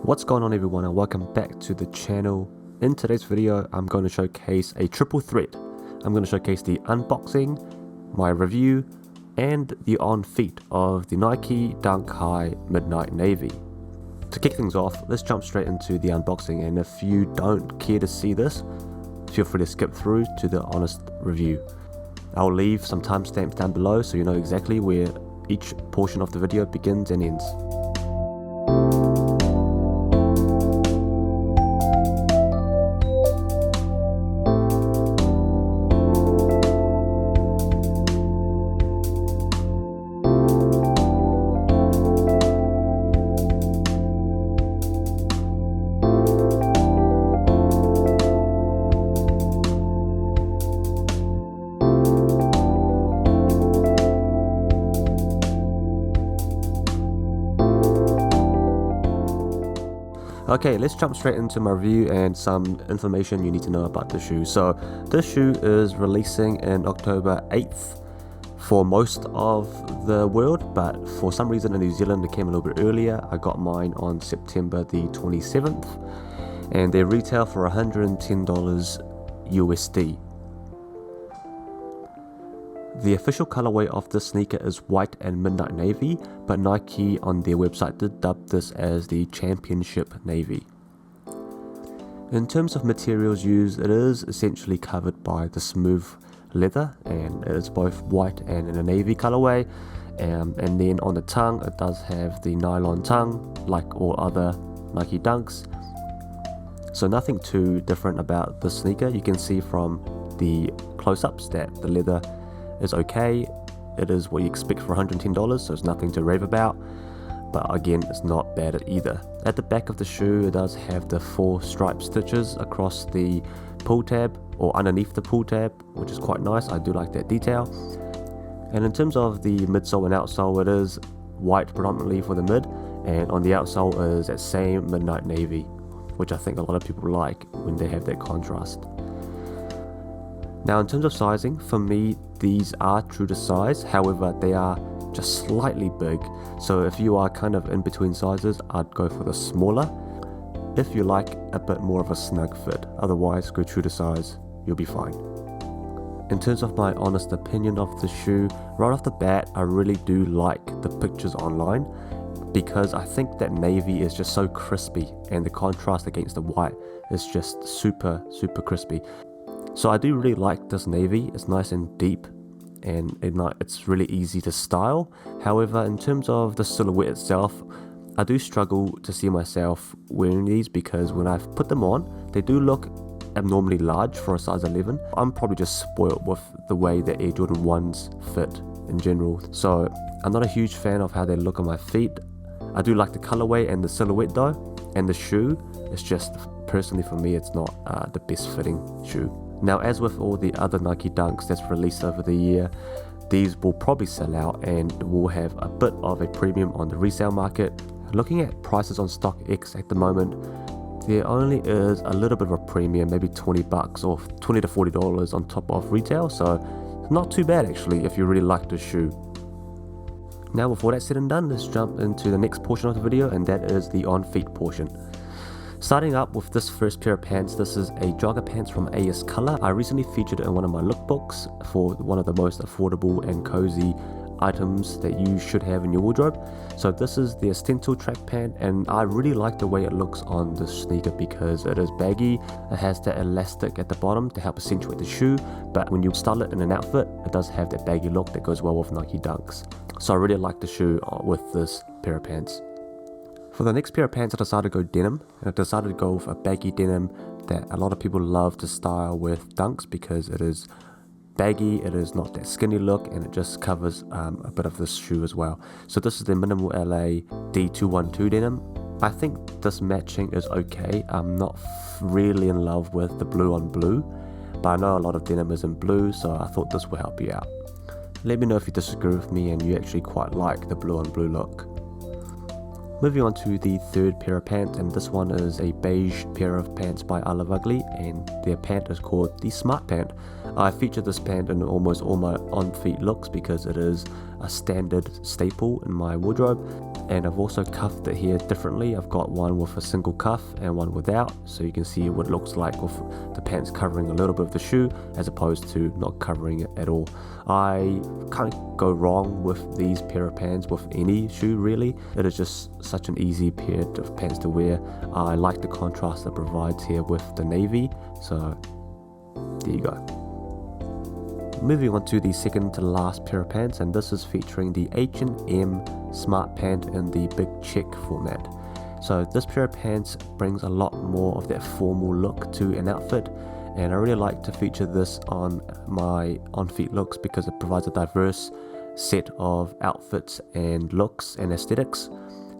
What's going on everyone, and welcome back to the channel. In today's video I'm going to showcase a triple threat. I'm going to showcase the unboxing, my review, and the on feet of the Nike Dunk High Midnight Navy. To kick things off, let's jump straight into the unboxing, and if you don't care to see this, feel free to skip through to the honest review. I'll leave some timestamps down below so you know exactly where each portion of the video begins and ends. Okay, let's jump straight into my review and some information you need to know about the shoe. So this shoe is releasing in October 8th for most of the world, but for some reason in New Zealand it came a little bit earlier. I got mine on September the 27th and they retail for $110 USD. The official colorway of this sneaker is white and midnight navy, but Nike on their website did dub this as the championship navy. In terms of materials used, it is essentially covered by the smooth leather, and it is both white and in a navy colorway. And then on the tongue, it does have the nylon tongue like all other Nike Dunks. So nothing too different about this sneaker. You can see from the close-ups that the leather is okay. It is what you expect for $110, so it's nothing to rave about, but again it's not bad either. At the back of the shoe it does have the 4 stripe stitches across the pull tab, or underneath the pull tab, which is quite nice. I do like that detail. And in terms of the midsole and outsole, it is white predominantly for the mid, and on the outsole is that same midnight navy, which I think a lot of people like when they have that contrast. Now in terms of sizing, for me these are true to size, however they are just slightly big, so if you are kind of in between sizes, I'd go for the smaller. If you like a bit more of a snug fit, otherwise go true to size, you'll be fine. In terms of my honest opinion of the shoe, right off the bat I really do like the pictures online, because I think that navy is just so crispy and the contrast against the white is just super crispy. So I do really like this navy. It's nice and deep, and it's really easy to style. However, in terms of the silhouette itself, I do struggle to see myself wearing these, because when I put them on, they do look abnormally large for a size 11. I'm probably just spoiled with the way that Air Jordan 1s fit in general. So I'm not a huge fan of how they look on my feet. I do like the colorway and the silhouette though, and the shoe is just, personally for me, it's not the best fitting shoe. Now, as with all the other Nike Dunks that's released over the year, these will probably sell out and will have a bit of a premium on the resale market. Looking at prices on StockX at the moment, there only is a little bit of a premium, maybe $20 or $20 to $40 on top of retail, so not too bad actually if you really like the shoe. Now with all that said and done, let's jump into the next portion of the video, and that is the on feet portion. Starting up with this first pair of pants, this is a jogger pants from AS Color. I recently featured it in one of my lookbooks for one of the most affordable and cozy items that you should have in your wardrobe. So this is the stencil track pant, and I really like the way it looks on this sneaker because it is baggy. It has that elastic at the bottom to help accentuate the shoe, but when you style it in an outfit, it does have that baggy look that goes well with Nike Dunks. So I really like the shoe with this pair of pants. For the next pair of pants, I decided to go denim, and I decided to go with a baggy denim that a lot of people love to style with Dunks because it is baggy, it is not that skinny look, and it just covers a bit of this shoe as well. So this is the Minimal LA D212 denim. I think this matching is okay. I'm not really in love with the blue on blue, but I know a lot of denim is in blue, so I thought this will help you out. Let me know if you disagree with me and you actually quite like the blue on blue look. Moving on to the third pair of pants, and this one is a beige pair of pants by I Love Ugly, and their pant is called the Smart Pant. I feature this pant in almost all my on-feet looks because it is a standard staple in my wardrobe. And I've also cuffed it here differently. I've got one with a single cuff and one without, so you can see what it looks like with the pants covering a little bit of the shoe as opposed to not covering it at all. I can't go wrong with these pair of pants with any shoe really. It is just such an easy pair of pants to wear. I like the contrast it provides here with the navy, so there you go. Moving on to the second to last pair of pants, and this is featuring the H&M Smart Pant in the big check format. So this pair of pants brings a lot more of that formal look to an outfit, and I really like to feature this on my on-feet looks because it provides a diverse set of outfits and looks and aesthetics.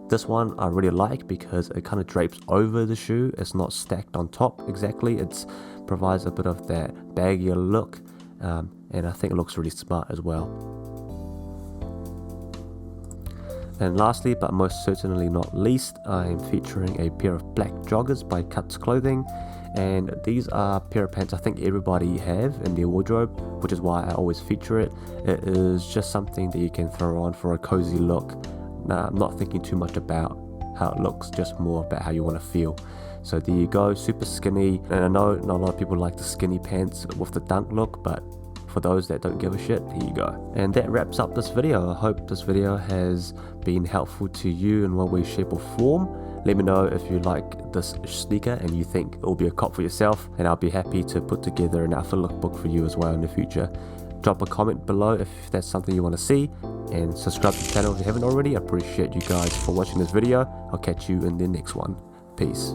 This one I really like because it kind of drapes over the shoe. It's not stacked on top exactly. It provides a bit of that baggier look. And I think it looks really smart as well. And lastly, but most certainly not least, I am featuring a pair of black joggers by Cuts Clothing, and these are a pair of pants I think everybody have in their wardrobe, which is why I always feature it. It is just something that you can throw on for a cozy look. I'm not thinking too much about how it looks, just more about how you want to feel. So there you go, super skinny, and I know not a lot of people like the skinny pants with the dunk look, but for those that don't give a shit, here you go. And that wraps up this video. I hope this video has been helpful to you in one way, shape or form. Let me know if you like this sneaker and you think it will be a cop for yourself, and I'll be happy to put together an outfit lookbook for you as well in the future. Drop a comment below if that's something you want to see, and subscribe to the channel if you haven't already. I appreciate you guys for watching this video. I'll catch you in the next one. Peace.